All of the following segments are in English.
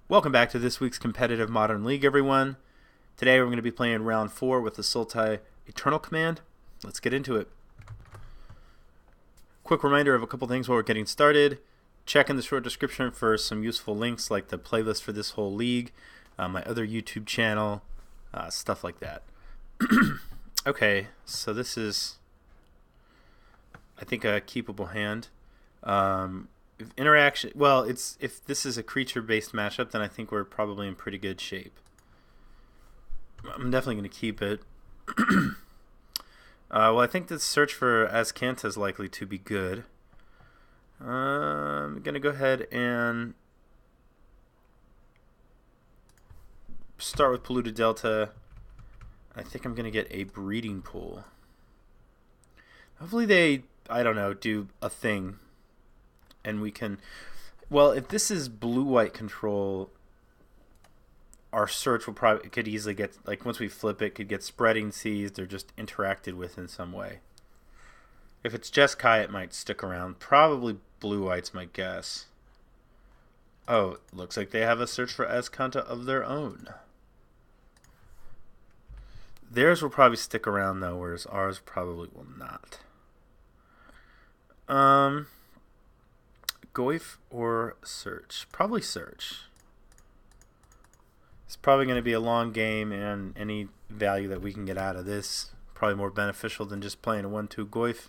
Welcome back to this week's competitive Modern League, everyone. Today we're going to be playing round 4 with the Sultai Eternal Command. Let's get into it. Quick reminder of a couple things while we're getting started. Check in the short description for some useful links like the playlist for this whole league, my other YouTube channel, stuff like that. Okay, so this is, I think, a keepable hand. If this is a creature-based matchup, then I think we're probably in pretty good shape. I'm definitely going to keep it. I think the search for Azcanta is likely to be good. I'm going to go ahead and start with Polluted Delta. I think I'm going to get a breeding pool. Hopefully they, do a thing. And we can, if this is blue-white control, our search could easily get, once we flip it, could get spreading, seized, or just interacted with in some way. If it's just Kai, it might stick around. Probably blue-white's my guess. Oh, looks like they have a search for Azcanta of their own. Theirs will probably stick around, though, whereas ours probably will not. Goif or search? Probably search. It's probably going to be a long game, and any value that we can get out of this probably more beneficial than just playing a 1-2 Goif.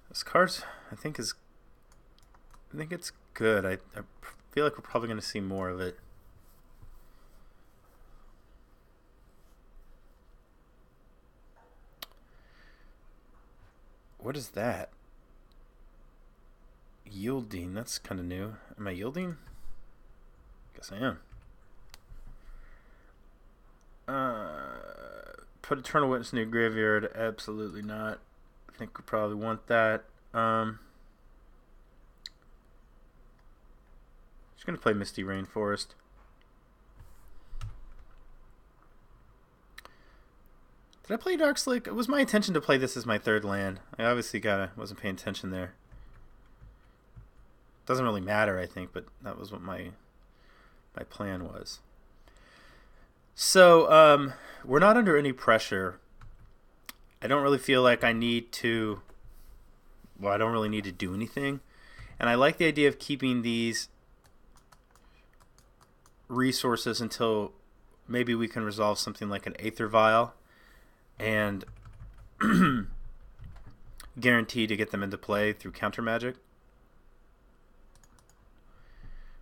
This card, I think it's good. I feel like we're probably going to see more of it. What is that? Yielding. That's kind of new. Am I yielding? Guess I am. Put Eternal Witness in your graveyard. Absolutely not. I think we probably want that. Just going to play Misty Rainforest. Did I play Dark Slick? It was my intention to play this as my third land. I obviously wasn't paying attention there. Doesn't really matter, I think, but that was what my plan was. So, we're not under any pressure. I don't really feel like I need to... Well, I don't really need to do anything. And I like the idea of keeping these resources until maybe we can resolve something like an Aether Vial and guarantee to get them into play through counter magic.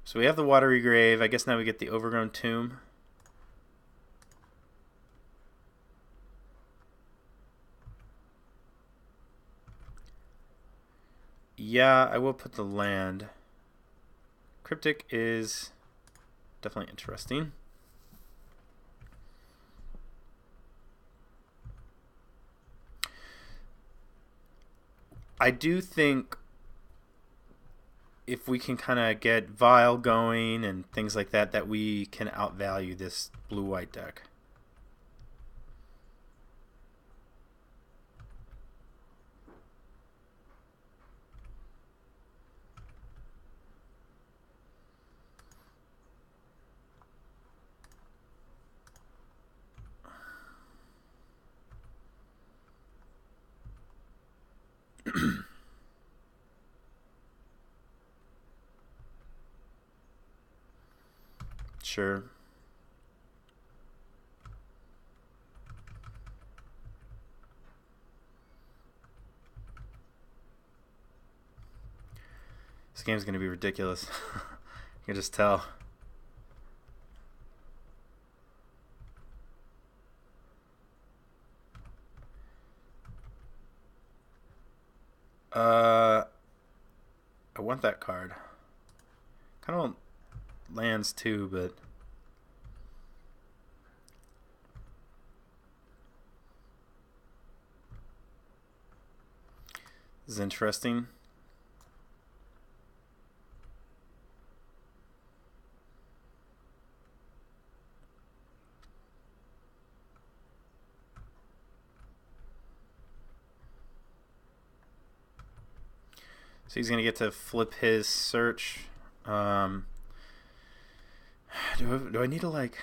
So we have the Watery Grave. I guess now we get the Overgrown Tomb. Yeah, I will put the land. Cryptic is definitely interesting. I do think if we can kind of get Vial going and things like that, that we can outvalue this blue-white deck. Sure. This game's going to be ridiculous. You can just tell. I want that card. Kind of want lands too, but this is interesting. So he's going to get to flip his search. Do I need to, like,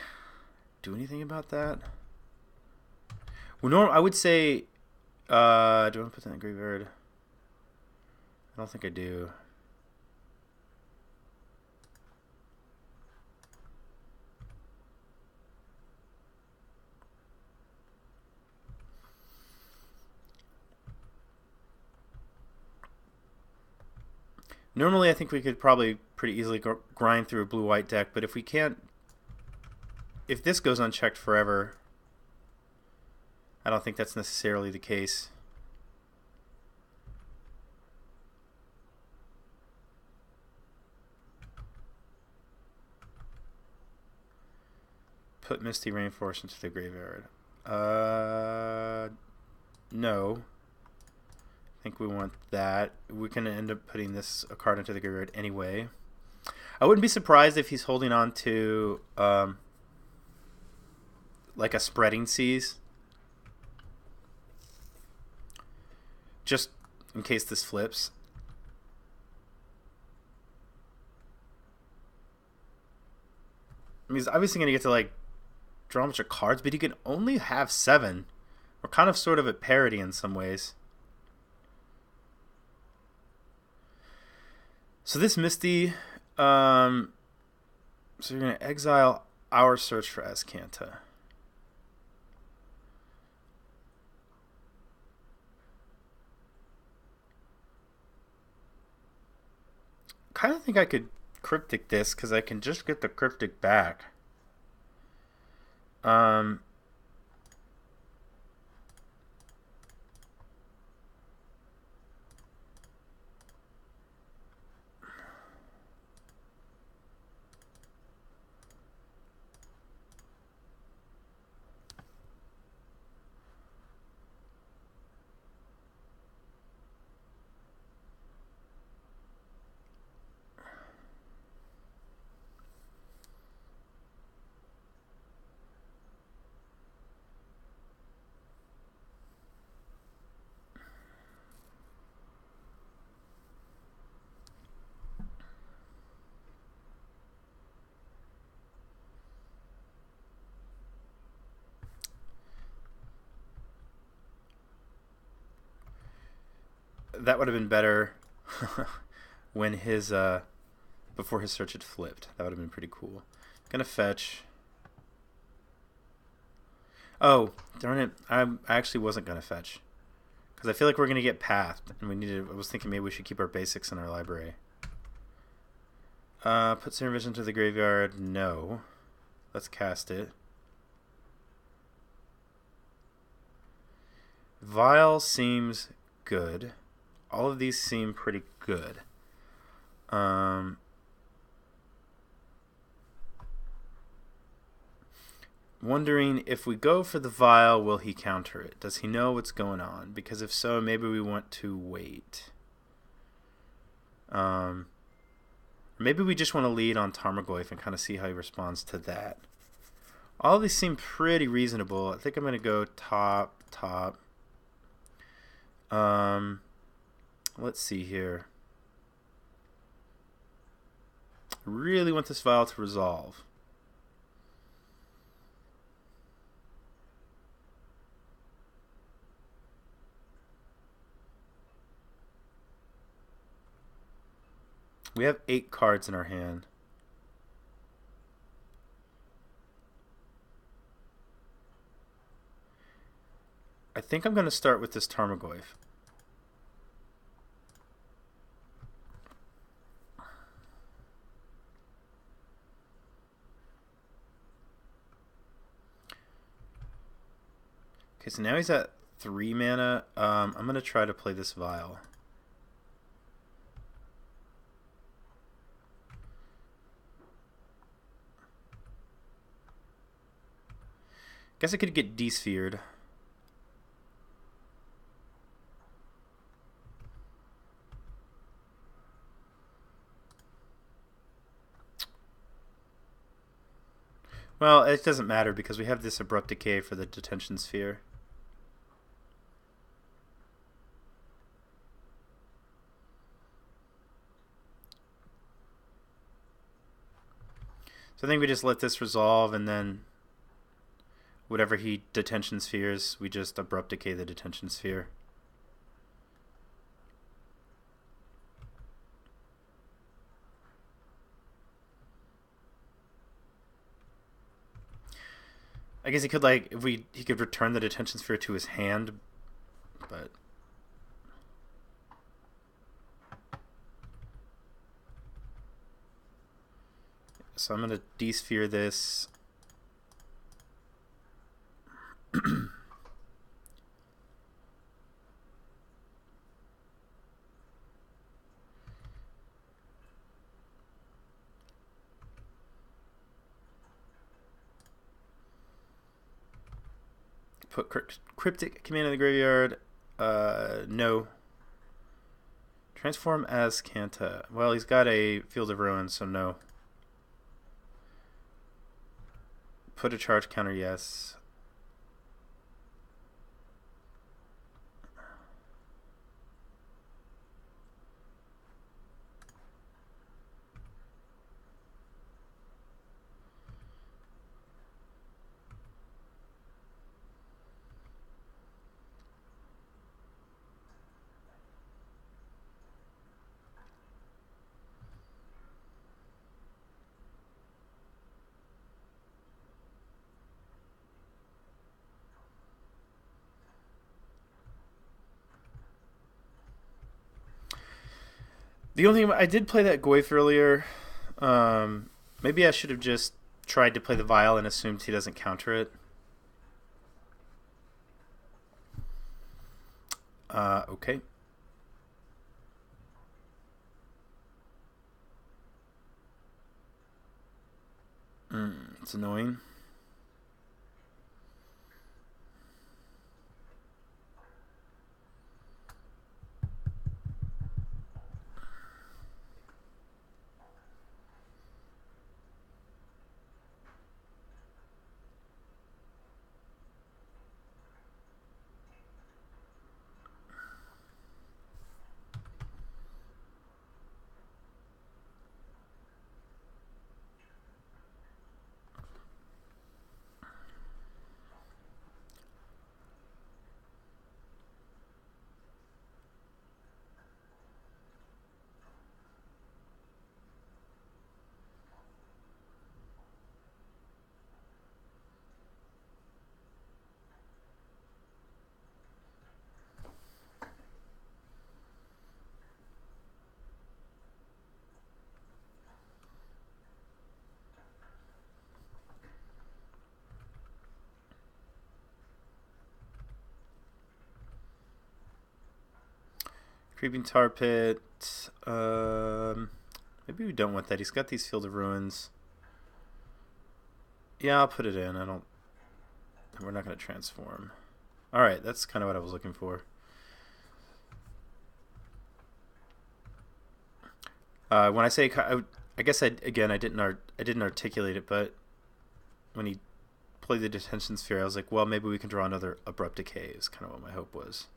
do anything about that? Well, I would say, do I want to put that in the graveyard? I don't think I do. Normally, I think we could probably pretty easily grind through a blue-white deck, but if we can't... If this goes unchecked forever, I don't think that's necessarily the case. Put Misty Rainforest into the graveyard. No. I think we want that. We can end up putting a card into the graveyard anyway. I wouldn't be surprised if he's holding on to like a Spreading Seas, just in case this flips. I mean, he's obviously going to get to, like, draw a bunch of cards, but he can only have 7. We're kind of sort of at parity in some ways. So this Misty, so you're going to exile our search for Azcanta. Kind of think I could Cryptic this because I can just get the Cryptic back. That would have been better when his before his search had flipped. That would have been pretty cool. Gonna fetch. Oh, darn it. I actually wasn't gonna fetch because I feel like we're gonna get pathed, and we needed. I was thinking maybe we should keep our basics in our library. Put Serum Vision to the graveyard. No. Let's cast it. Vial seems good. All of these seem pretty good. Wondering if we go for the Vial, will he counter it? Does he know what's going on? Because if so, maybe we want to wait. Maybe we just want to lead on Tarmogoyf and kind of see how he responds to that. All of these seem pretty reasonable. I think I'm going to go top. Let's see here. I really want this Vial to resolve. We have 8 cards in our hand. I think I'm going to start with this Tarmogoyf. Okay, so now he's at 3 mana. I'm going to try to play this Vial. Guess I could get desphered. Well, it doesn't matter because we have this Abrupt Decay for the Detention Sphere. So I think we just let this resolve, and then whatever he detention spheres, we just abrupt decay the detention sphere. I guess he could, like, if he could return the detention sphere to his hand, but so I'm gonna desphere this. Put cryptic command in the graveyard. No. Transform as Kanta. Well, he's got a Field of Ruin, so no. Put a charge counter, yes. The only thing, I did play that Goyf earlier. Maybe I should have just tried to play the Vial and assumed he doesn't counter it. Okay. It's annoying. Creeping Tar Pit. Maybe we don't want that. He's got these Field of Ruins. Yeah, I'll put it in. We're not going to transform. Alright, that's kind of what I was looking for. When I say, I guess I didn't articulate it, but when he played the detention sphere, I was like, well, maybe we can draw another abrupt decay. Is kind of what my hope was.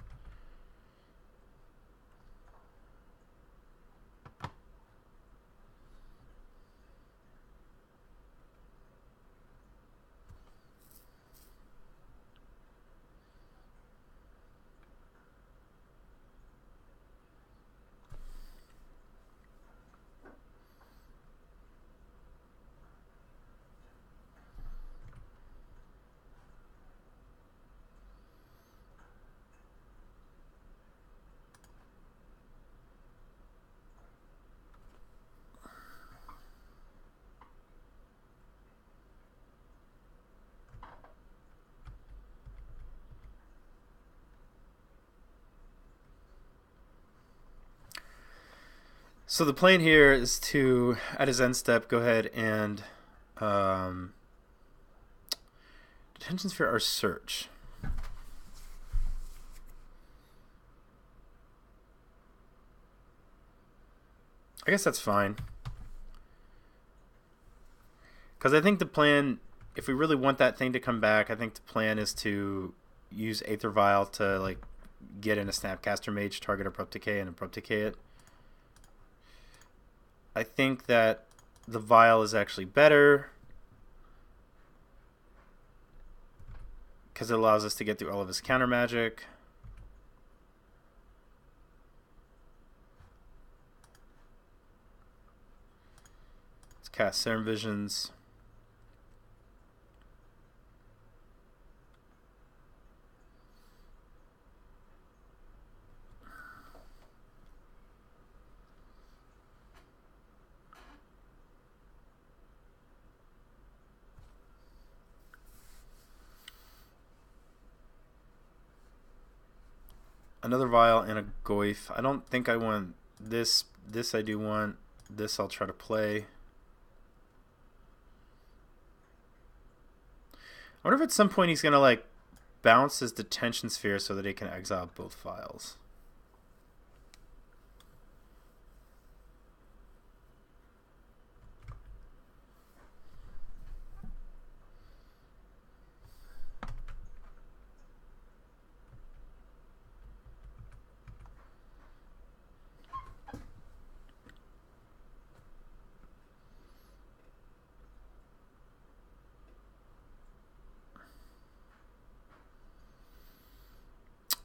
So the plan here is to, at his end step, go ahead and detention sphere or search. I guess that's fine. Because I think the plan, if we really want that thing to come back, I think the plan is to use Aether Vial to like get in a Snapcaster Mage, target Abrupt Decay, and Abrupt Decay it. I think that the Vial is actually better. because it allows us to get through all of his counter magic. Let's cast Serum Visions. Another Vial and a Goyf. I don't think I want this. This I do want. This I'll try to play. I wonder if at some point he's going to like bounce his Detention Sphere so that he can exile both Vials.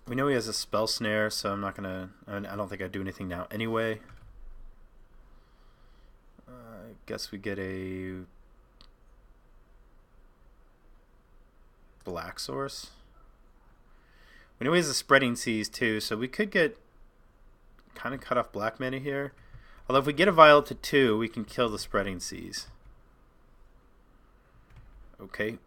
We know he has a Spell Snare, so I'm not gonna. I don't think I'd do anything now anyway. I guess we get a Black Source. We know he has a Spreading Seas too, so we could get kind of cut off black mana here. Although if we get a Vial to 2, we can kill the Spreading Seas. Okay.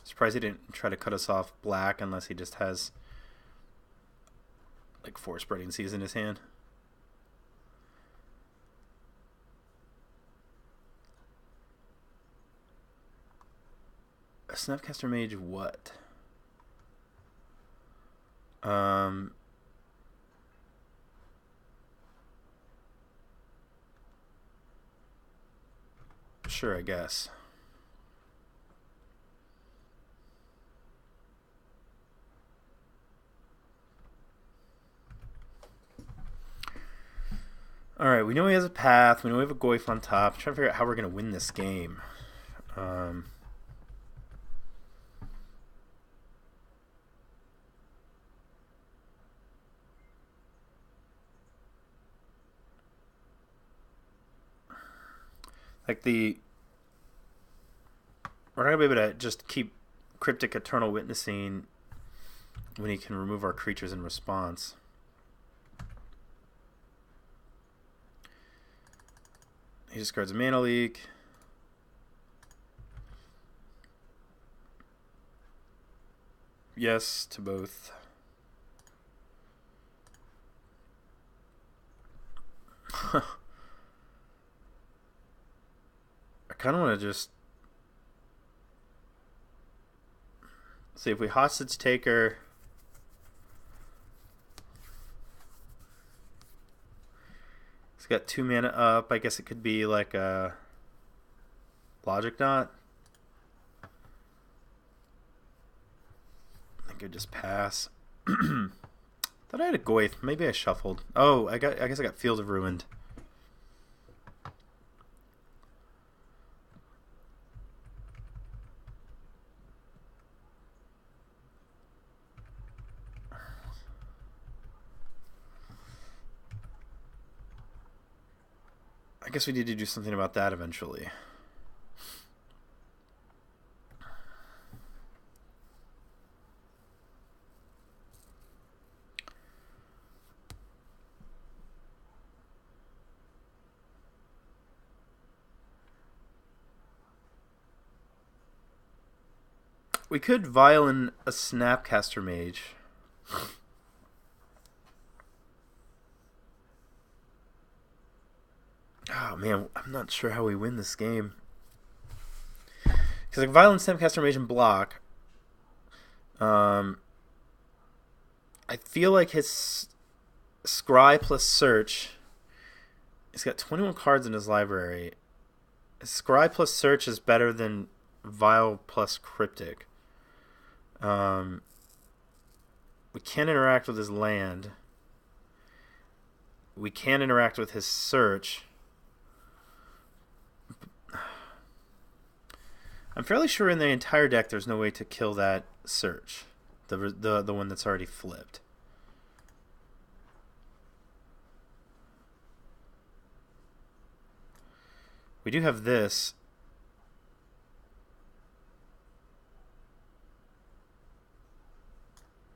Surprised he didn't try to cut us off black unless he just has like 4 Spreading Seas in his hand. A Snapcaster Mage what? Sure, I guess. Alright, we know he has a path. We know we have a Goyf on top. I'm trying to figure out how we're going to win this game. Like we're not going to be able to just keep Cryptic Eternal Witnessing when he can remove our creatures in response. He discards a Mana Leak. Yes to both. I kind of want to just see if we Hostage Taker. It's got 2 mana up. I guess it could be like a Logic Knot. I think I'd just pass. Thought I had a Goyf. Maybe I shuffled. Oh, I guess I got Field of Ruined. I guess we need to do something about that eventually. We could Violin a Snapcaster Mage. Oh man, I'm not sure how we win this game. Because like Violent Snapcaster Mage and block. I feel like his Scry plus Search. He's got 21 cards in his library. His Scry plus Search is better than Vial plus Cryptic. We can't interact with his land. We can interact with his search. I'm fairly sure in the entire deck there's no way to kill that search. The one that's already flipped. We do have this.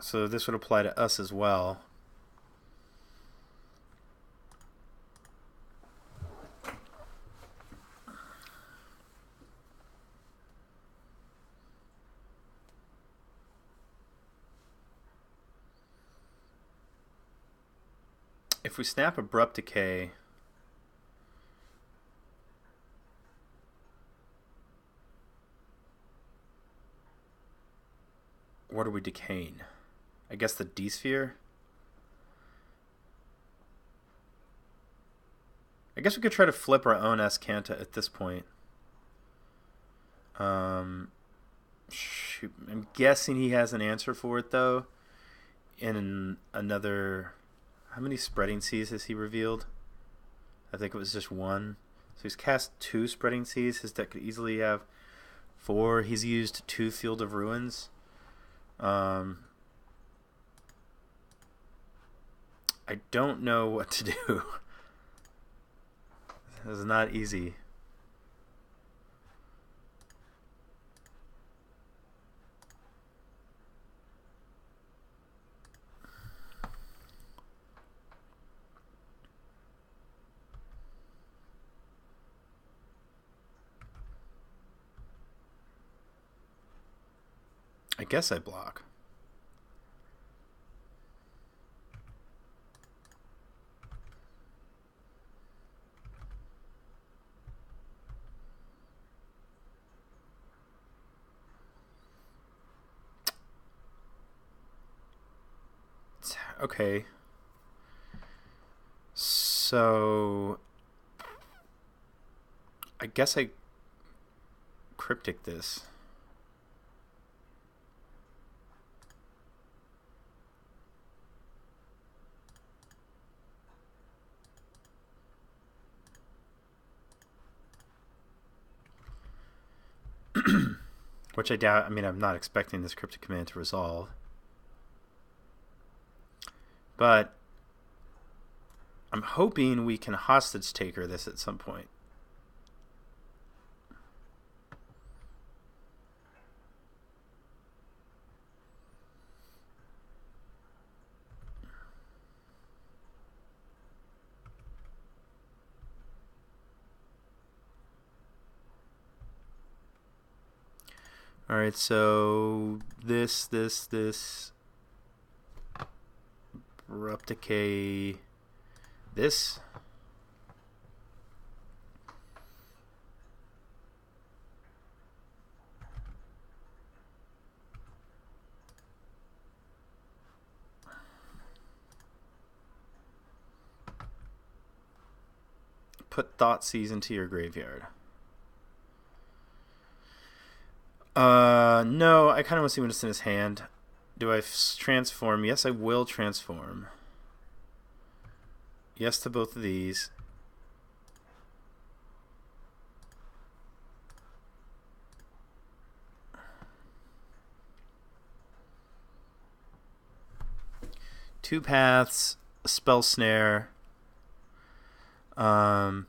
So this would apply to us as well. If we snap Abrupt Decay, what are we decaying? I guess the D-Sphere? I guess we could try to flip our own Escanta at this point. Shoot, I'm guessing he has an answer for it, though. In another... How many Spreading Seas has he revealed? I think it was just one. So he's cast 2 Spreading Seas. His deck could easily have 4. He's used 2 Field of Ruins. I don't know what to do. This is not easy. I guess I block. Okay. So I guess I cryptic this. Which I doubt. I mean, I'm not expecting this cryptic command to resolve. But I'm hoping we can hostage taker this at some point. Alright, so this, Abrupt Decay, this. Put Thoughtseize into your graveyard. No, I kind of want to see what's in his hand. Do I transform? Yes, I will transform. Yes to both of these. Two paths, spell snare. Kind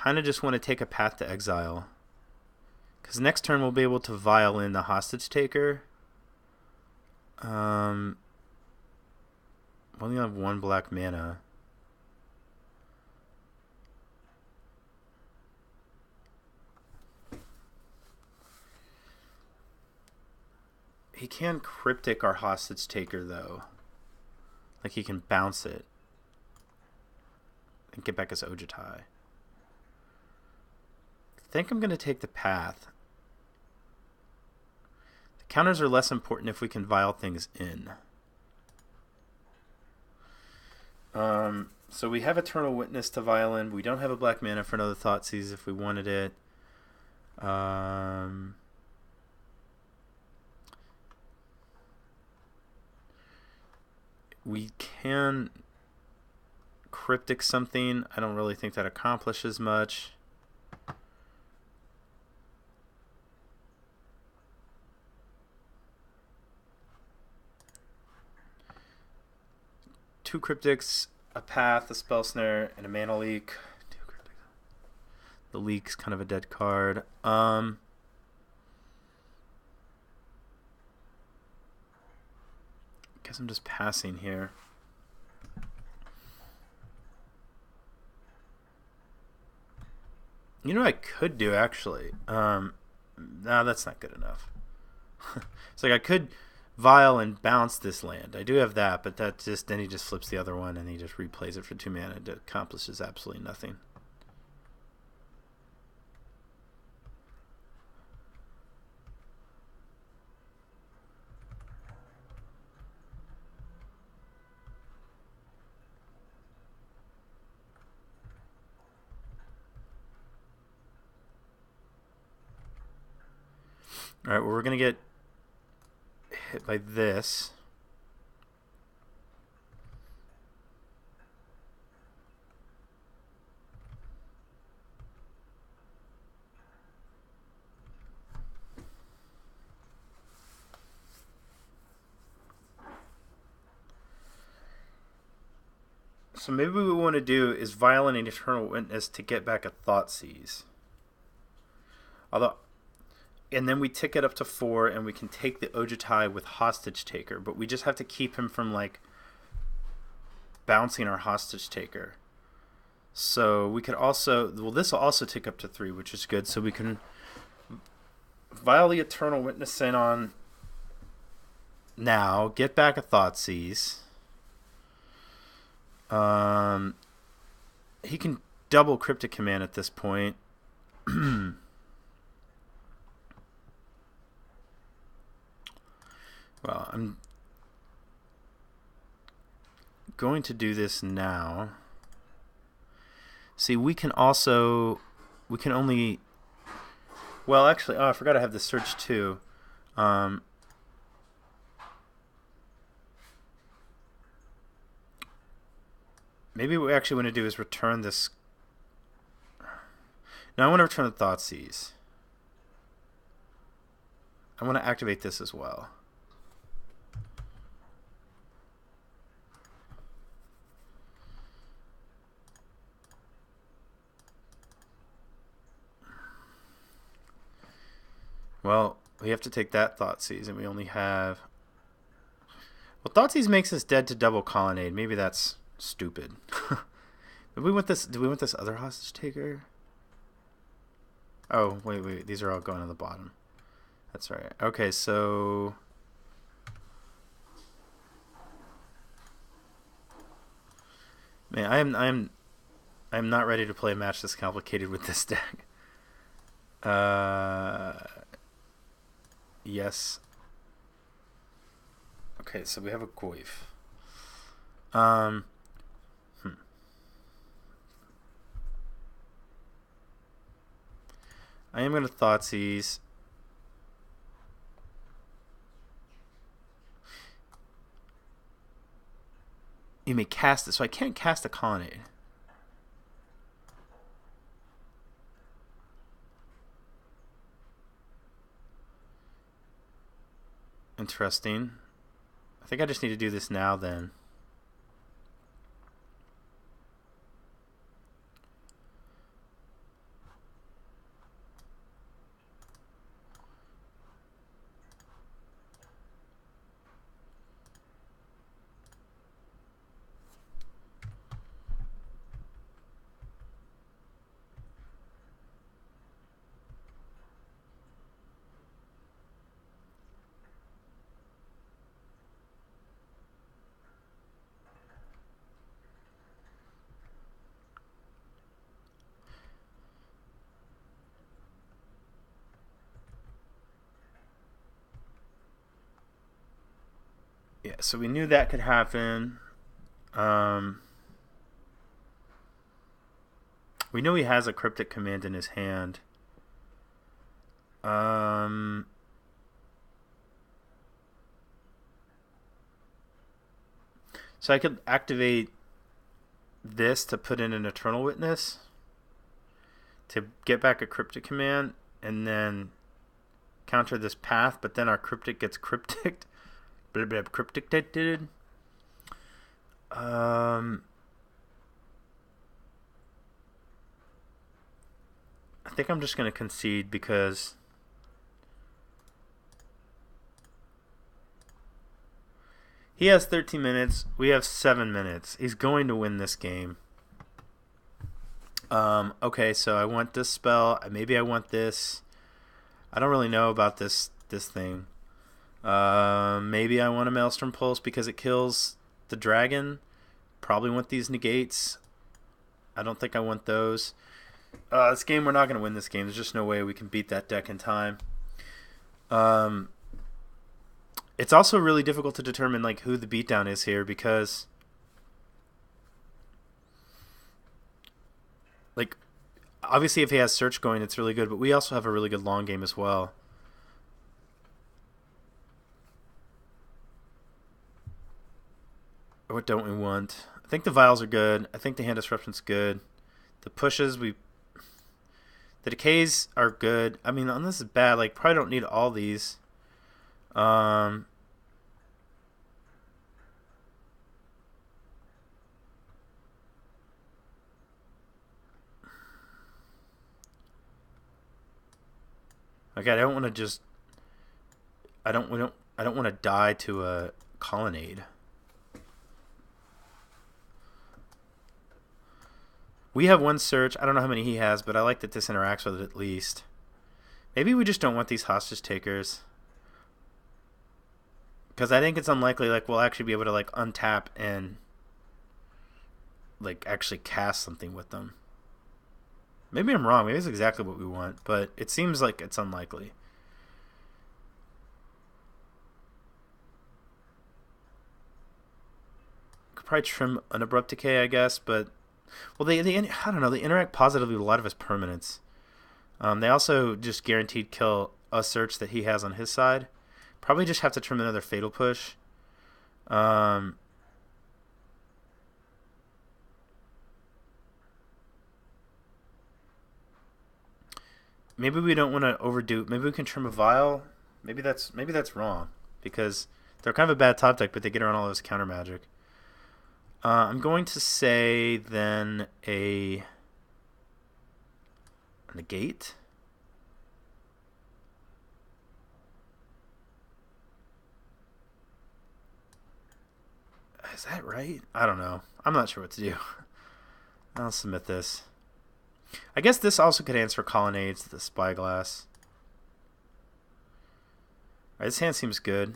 of just want to take a path to exile. Because next turn we'll be able to vial in the hostage taker. We only have 1 black mana. He can cryptic our hostage taker though. Like he can bounce it and get back his Ojutai. I think I'm going to take the path. Counters are less important if we can vial things in. So we have Eternal Witness to vial in. We don't have a black mana for another Thoughtseize if we wanted it. We can Cryptic something. I don't really think that accomplishes much. Two Cryptics, a Path, a Spell Snare, and a Mana Leak. Two Cryptics. The Leak's kind of a dead card. Guess I'm just passing here. You know what I could do, actually? No, that's not good enough. It's like I could vial and bounce this land. I do have that, but that just then he just flips the other one and he just replays it for 2 mana. It accomplishes absolutely nothing. All right, well, we're going to get hit by this. So maybe what we want to do is violate an Eternal Witness to get back a Thoughtseize. Although, and then we tick it up to 4, and we can take the Ojutai with Hostage Taker, but we just have to keep him from like bouncing our Hostage Taker. So we could also, well, this will also tick up to 3, which is good. So we can violate Eternal Witness in on now, get back a Thoughtseize. He can double Cryptic Command at this point. Well, I'm going to do this now. See, we can only, well, actually, I forgot I have the search too. Maybe what we actually want to do is return this. No, I want to return the Thoughtseize. I want to activate this as well. Well, we have to take that Thoughtseize, and we only have... Well, Thoughtseize makes us dead to double Colonnade. Maybe that's stupid. Do we want this other Hostage Taker? Oh, wait. These are all going on the bottom. That's right. Okay, so... Man, I'm not ready to play a match this complicated with this deck. Yes. Okay, so we have a Goyf. I am going to Thoughtseize. You may cast it, so I can't cast a Colonnade. Interesting. I think I just need to do this now then. So we knew that could happen. We know he has a cryptic command in his hand. So I could activate this to put in an Eternal Witness to get back a cryptic command and then counter this path, but then our cryptic gets cryptic. Cryptic did. I think I'm just going to concede because he has 13 minutes. We have 7 minutes. He's going to win this game. Okay, so I want this spell. Maybe I want this. I don't really know about this thing. Maybe I want a Maelstrom Pulse because it kills the dragon. Probably want these negates. I don't think I want those. This game, we're not going to win this game. There's just no way we can beat that deck in time. It's also really difficult to determine like who the beatdown is here because like obviously if he has search going it's really good, but we also have a really good long game as well. What don't we want? I think the vials are good. I think the hand disruption's good. The pushes the decays are good. I mean, this is bad. Like probably don't need all these. Okay, I don't want to just. I don't want to die to a colonnade. We have one search. I don't know how many he has, but I like that this interacts with it at least. Maybe we just don't want these hostage takers. Because I think it's unlikely like we'll actually be able to like untap and like actually cast something with them. Maybe I'm wrong. Maybe it's exactly what we want, but it seems like it's unlikely. Could probably trim an Abrupt Decay, I guess, but well, they I don't know. They interact positively with a lot of his permanents. They also just guaranteed kill a search that he has on his side. Probably just have to trim another Fatal Push. Maybe we don't want to overdo. Maybe we can trim a Vial. Maybe that's wrong because they're kind of a bad top deck, but they get around all this counter magic. I'm going to say then a negate. Is that right? I don't know. I'm not sure what to do. I'll submit this. I guess this also could answer Colonnades, the Spyglass. Alright, this hand seems good.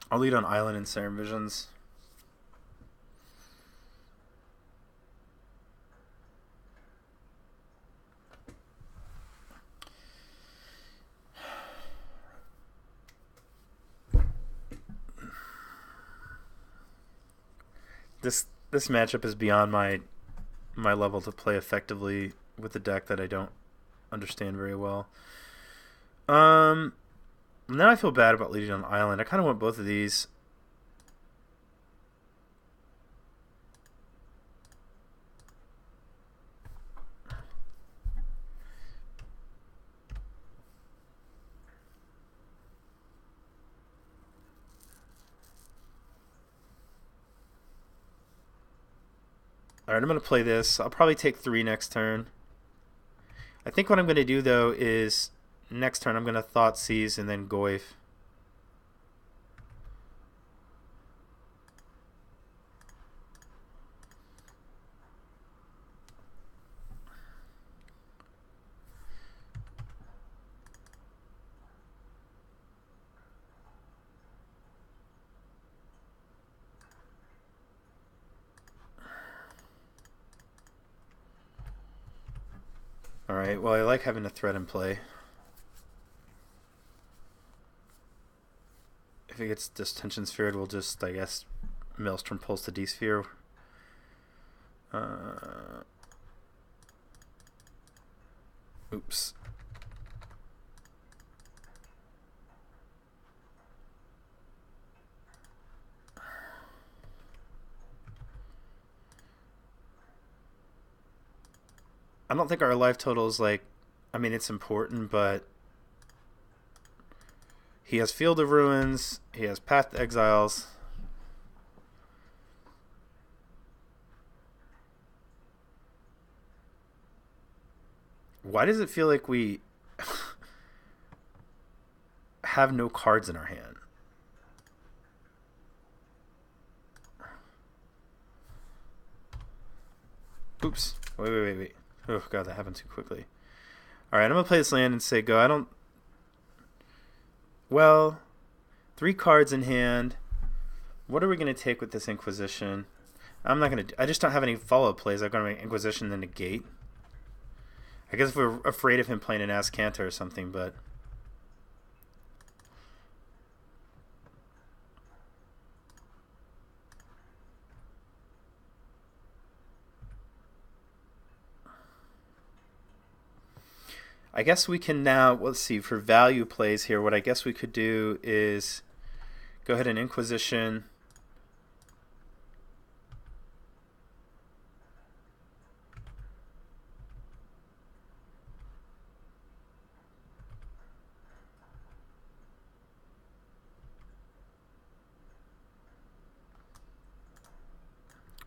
I'll lead on Island and Siren Visions. This matchup is beyond my level to play effectively with a deck that I don't understand very well. Now I feel bad about leading on Island. I kind of want both of these. Alright, I'm going to play this. I'll probably take 3 next turn. I think what I'm going to do, though, is next turn I'm going to Thoughtseize and then Goyf. Alright, well, I like having a threat in play. it gets this tension sphere, we'll just, I guess, Maelstrom pulse the D-sphere. Oops. I don't think our life total is like, I mean, it's important, but he has Field of Ruins, he has Path to Exiles. Why does it feel like we have no cards in our hand? Oops. Wait. Oh, God, that happened too quickly. Alright, I'm going to play this land and say go. I don't... Well, 3 cards in hand. What are we going to take with this Inquisition? I'm not going to... I just don't have any follow-up plays. I'm going to make Inquisition then negate. I guess if we're afraid of him playing an Azcanta or something, but... I guess we can now, let's see, for value plays here, what I guess we could do is go ahead and Inquisition.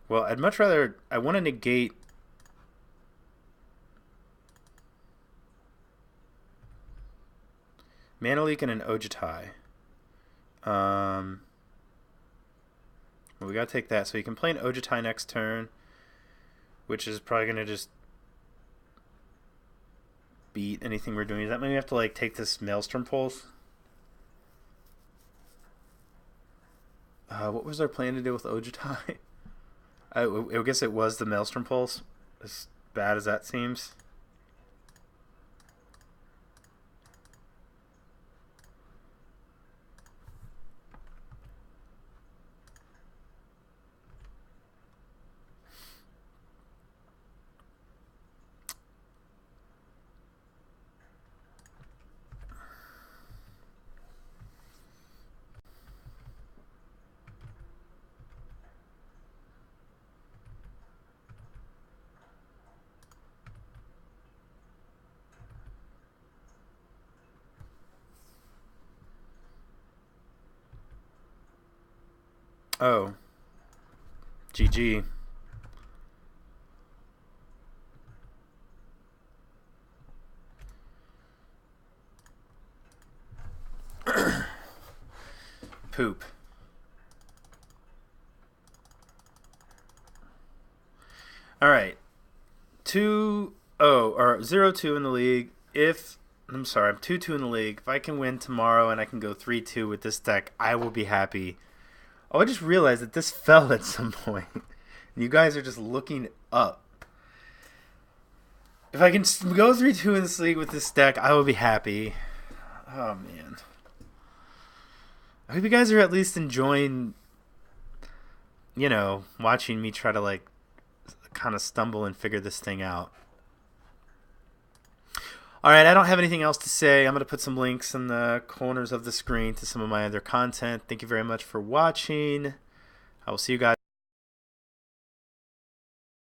Well, I'd much rather, I want to negate Mana Leak and an Ojutai. Well, we gotta take that. So you can play an Ojutai next turn, which is probably gonna just beat anything we're doing. Does that mean we have to like take this Maelstrom Pulse? What was our plan to do with Ojutai? I guess it was the Maelstrom Pulse, as bad as that seems. Oh. GG. Poop. All right. 2-0 or 0-2 in the league. I'm 2-2 in the league. If I can win tomorrow and I can go 3-2 with this deck, I will be happy. Oh, I just realized that this fell at some point. You guys are just looking up. If I can go 3-2 in this league with this deck, I will be happy. Oh, man. I hope you guys are at least enjoying, watching me try to, like, kind of stumble and figure this thing out. Alright, I don't have anything else to say. I'm going to put some links in the corners of the screen to some of my other content. Thank you very much for watching. I will see you guys.